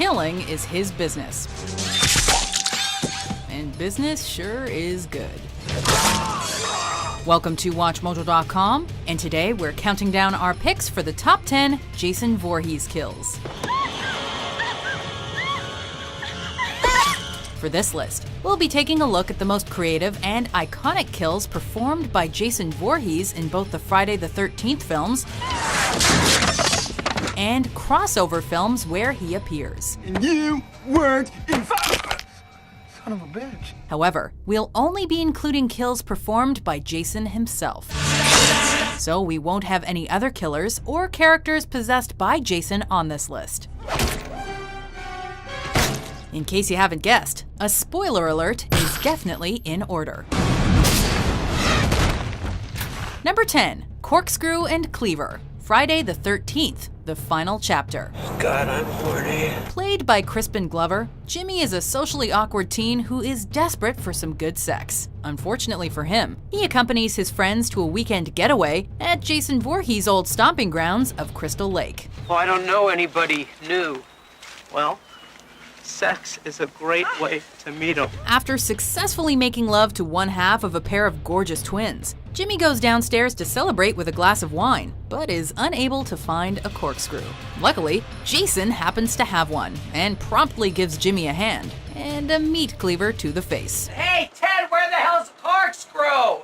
killing is his business. And business sure is good. Welcome to WatchMojo.com, and today we're counting down our picks for the top 10 Jason Voorhees kills. For this list, we'll be taking a look at the most creative and iconic kills performed by Jason Voorhees in both the Friday the 13th films and crossover films where he appears. And you weren't involved. Son of a bitch. However, we'll only be including kills performed by Jason himself. So we won't have any other killers or characters possessed by Jason on this list. In case you haven't guessed, a spoiler alert is definitely in order. Number 10, Corkscrew and Cleaver, Friday the 13th, the final chapter. God, I'm horny. Played by Crispin Glover, Jimmy is a socially awkward teen who is desperate for some good sex. Unfortunately for him, he accompanies his friends to a weekend getaway at Jason Voorhees' old stomping grounds of Crystal Lake. Well, I don't know anybody new. Well, sex is a great way to meet them. After successfully making love to one half of a pair of gorgeous twins, Jimmy goes downstairs to celebrate with a glass of wine, but is unable to find a corkscrew. Luckily, Jason happens to have one, and promptly gives Jimmy a hand, and a meat cleaver to the face. Hey, Ted, where the hell's the corkscrew?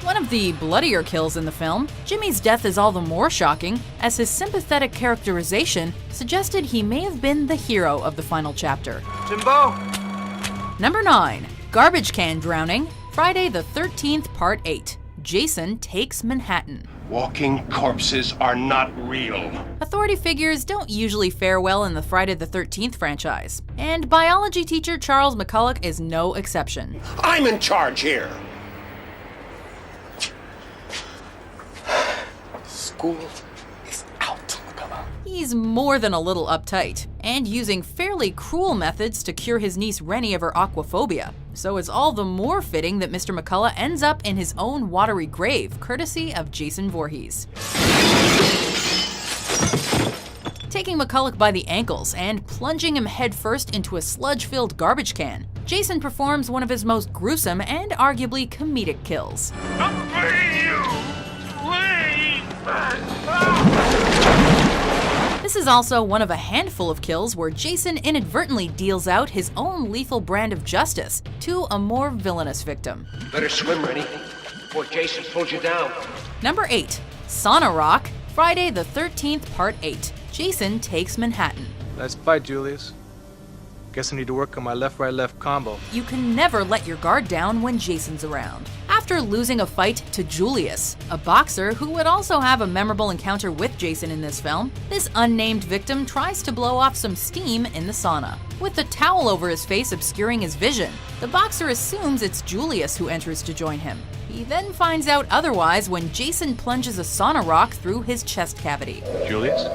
One of the bloodier kills in the film, Jimmy's death is all the more shocking as his sympathetic characterization suggested he may have been the hero of the final chapter. Jimbo? Number 9, Garbage Can Drowning, Friday the 13th, Part 8. Jason Takes Manhattan. Walking corpses are not real. Authority figures don't usually fare well in the Friday the 13th franchise, and biology teacher Charles McCulloch is no exception. I'm in charge here. School is out, McCullough. He's more than a little uptight, and using fairly cruel methods to cure his niece Rennie of her aquaphobia. So it's all the more fitting that Mr. McCullough ends up in his own watery grave, courtesy of Jason Voorhees. Taking McCulloch by the ankles and plunging him headfirst into a sludge-filled garbage can, Jason performs one of his most gruesome and arguably comedic kills. This is also one of a handful of kills where Jason inadvertently deals out his own lethal brand of justice to a more villainous victim. Better swim, Rennie, before Jason pulls you down. Number 8, Sauna Rock, Friday the 13th, Part 8. Jason Takes Manhattan. Nice fight, Julius. Guess I need to work on my left-right-left combo. You can never let your guard down when Jason's around. After losing a fight to Julius, a boxer who would also have a memorable encounter with Jason in this film, this unnamed victim tries to blow off some steam in the sauna. With the towel over his face obscuring his vision, the boxer assumes it's Julius who enters to join him. He then finds out otherwise when Jason plunges a sauna rock through his chest cavity. Julius?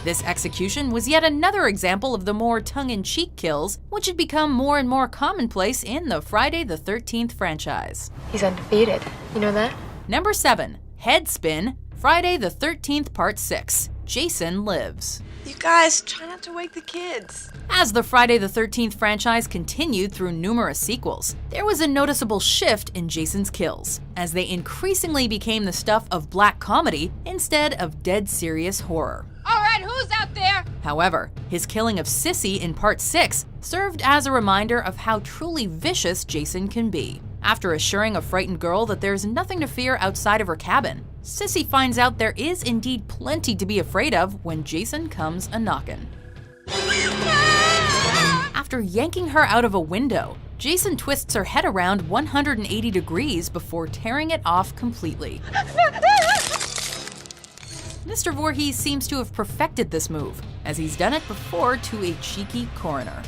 This execution was yet another example of the more tongue-in-cheek kills, which had become more and more commonplace in the Friday the 13th franchise. He's undefeated. You know that? Number 7, Head Spin, Friday the 13th, Part 6. Jason Lives. You guys, try not to wake the kids. As the Friday the 13th franchise continued through numerous sequels, there was a noticeable shift in Jason's kills, as they increasingly became the stuff of black comedy instead of dead serious horror. All right, who's out there? However, his killing of Sissy in Part 6 served as a reminder of how truly vicious Jason can be. After assuring a frightened girl that there's nothing to fear outside of her cabin, Sissy finds out there is indeed plenty to be afraid of when Jason comes a-knockin'. After yanking her out of a window, Jason twists her head around 180 degrees before tearing it off completely. Mr. Voorhees seems to have perfected this move, as he's done it before to a cheeky coroner.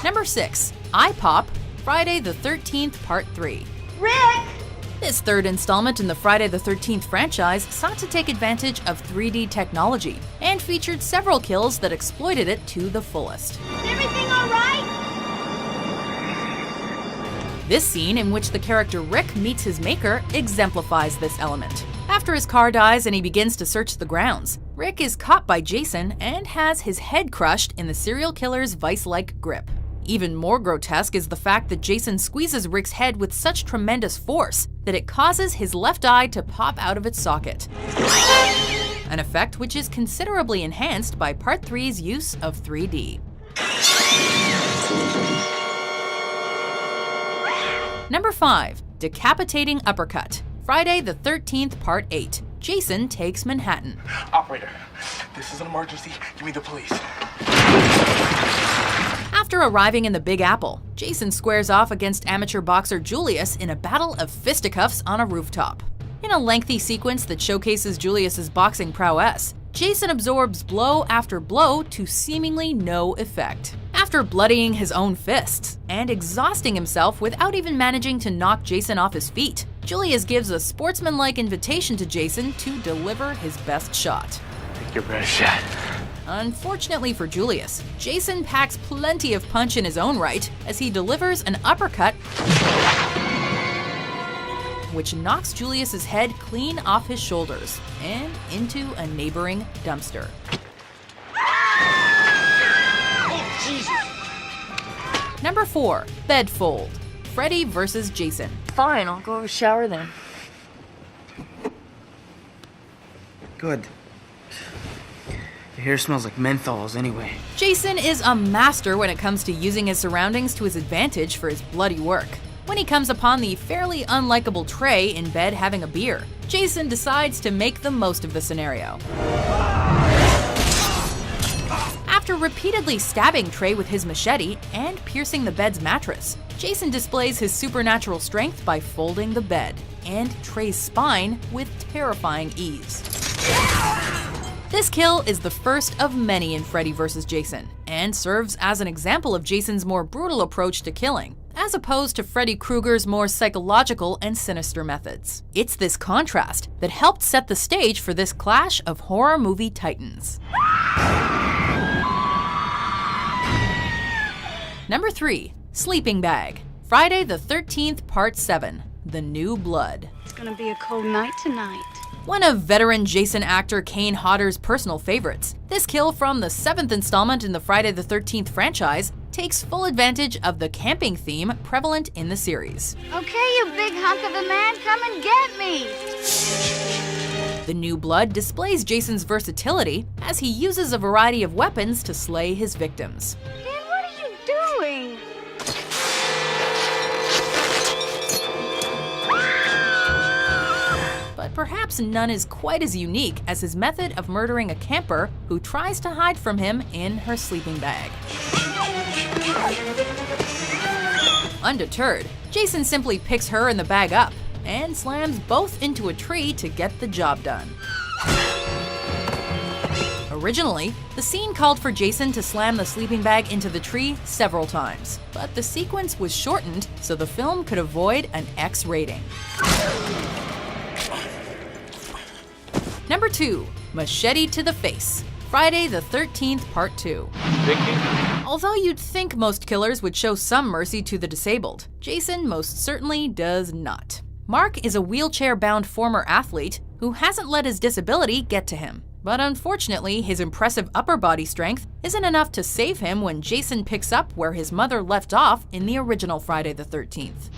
Number 6, Eye Pop, Friday the 13th, Part 3. Rick! This third installment in the Friday the 13th franchise sought to take advantage of 3D technology and featured several kills that exploited it to the fullest. Everything all right? This scene, in which the character Rick meets his maker, exemplifies this element. After his car dies and he begins to search the grounds, Rick is caught by Jason and has his head crushed in the serial killer's vice-like grip. Even more grotesque is the fact that Jason squeezes Rick's head with such tremendous force that it causes his left eye to pop out of its socket. An effect which is considerably enhanced by Part 3's use of 3D. Number 5. Decapitating Uppercut. Friday the 13th, Part 8. Jason Takes Manhattan. Operator, this is an emergency. Give me the police. After arriving in the Big Apple, Jason squares off against amateur boxer Julius in a battle of fisticuffs on a rooftop. In a lengthy sequence that showcases Julius's boxing prowess, Jason absorbs blow after blow to seemingly no effect. After bloodying his own fists and exhausting himself without even managing to knock Jason off his feet, Julius gives a sportsmanlike invitation to Jason to deliver his best shot. Take your best shot. Unfortunately for Julius, Jason packs plenty of punch in his own right as he delivers an uppercut which knocks Julius's head clean off his shoulders and into a neighboring dumpster. Oh, Jesus! Number 4. Bedfold. Freddy vs. Jason. Fine, I'll go have a shower then. Good. Your hair smells like menthols anyway. Jason is a master when it comes to using his surroundings to his advantage for his bloody work. When he comes upon the fairly unlikable Trey in bed having a beer, Jason decides to make the most of the scenario. After repeatedly stabbing Trey with his machete and piercing the bed's mattress, Jason displays his supernatural strength by folding the bed and Trey's spine with terrifying ease. This kill is the first of many in Freddy vs. Jason, and serves as an example of Jason's more brutal approach to killing, as opposed to Freddy Krueger's more psychological and sinister methods. It's this contrast that helped set the stage for this clash of horror movie titans. Number 3. Sleeping Bag. Friday the 13th, Part 7. The New Blood. It's gonna be a cold night tonight. One of veteran Jason actor Kane Hodder's personal favorites, this kill from the 7th installment in the Friday the 13th franchise takes full advantage of the camping theme prevalent in the series. Okay, you big hunk of a man, come and get me! The New Blood displays Jason's versatility as he uses a variety of weapons to slay his victims. Dan, what are you doing? But perhaps none is quite as unique as his method of murdering a camper who tries to hide from him in her sleeping bag. Undeterred, Jason simply picks her and the bag up and slams both into a tree to get the job done. Originally, the scene called for Jason to slam the sleeping bag into the tree several times, but the sequence was shortened so the film could avoid an X rating. Number 2. Machete to the Face. Friday the 13th, Part 2. Vicky? Although you'd think most killers would show some mercy to the disabled, Jason most certainly does not. Mark is a wheelchair-bound former athlete who hasn't let his disability get to him. But unfortunately, his impressive upper body strength isn't enough to save him when Jason picks up where his mother left off in the original Friday the 13th.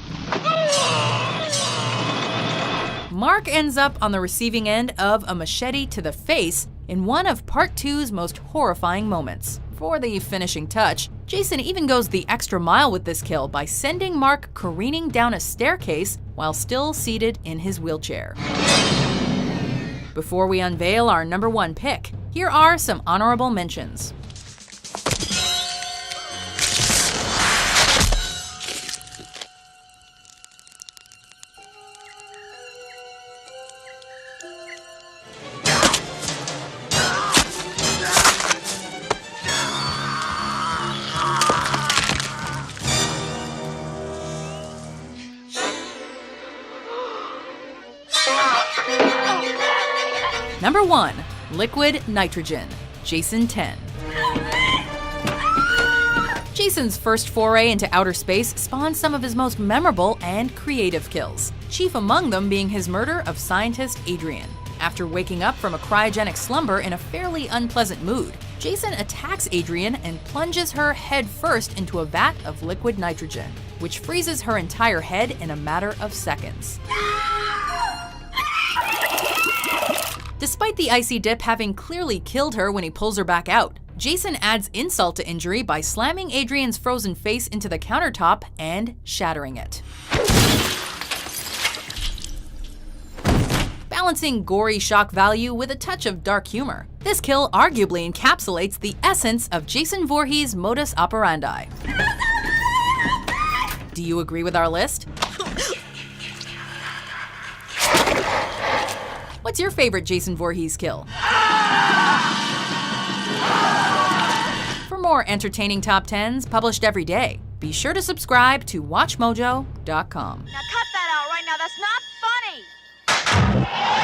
Mark ends up on the receiving end of a machete to the face in one of Part 2's most horrifying moments. For the finishing touch, Jason even goes the extra mile with this kill by sending Mark careening down a staircase while still seated in his wheelchair. Before we unveil our number 1 pick, here are some honorable mentions. Number 1. Liquid Nitrogen. Jason 10. Jason's first foray into outer space spawned some of his most memorable and creative kills, chief among them being his murder of scientist Adrian. After waking up from a cryogenic slumber in a fairly unpleasant mood, Jason attacks Adrian and plunges her head first into a vat of liquid nitrogen, which freezes her entire head in a matter of seconds. Despite the icy dip having clearly killed her when he pulls her back out, Jason adds insult to injury by slamming Adrian's frozen face into the countertop and shattering it. Balancing gory shock value with a touch of dark humor, this kill arguably encapsulates the essence of Jason Voorhees' modus operandi. Do you agree with our list? What's your favorite Jason Voorhees kill? For more entertaining top 10s published every day, be sure to subscribe to WatchMojo.com. Now cut that out right now. That's not funny.